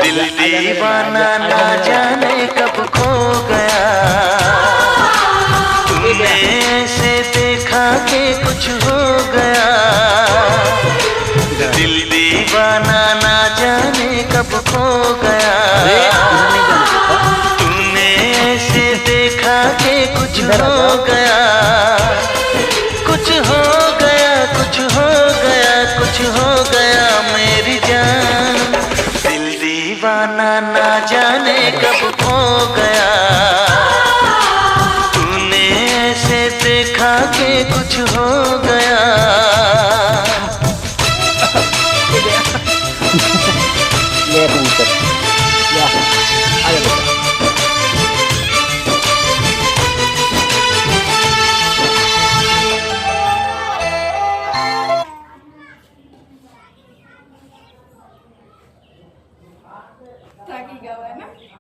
दिल दीवाना ना जाने कब खो गया, तूने ऐसे देखा कि कुछ हो गया। दिल दीवाना ना जाने कब खो गया, तूने ऐसे देखा कि कुछ हो गया। कुछ हो गया, कुछ हो गया, कुछ हो गया मेरी जान। दिल दीवाना ना जाने कब खो गया, तूने ऐसे देखा कि कुछ हो गया। Ya, pintar. Ya, ayo pintar. થાકી ગયા ને.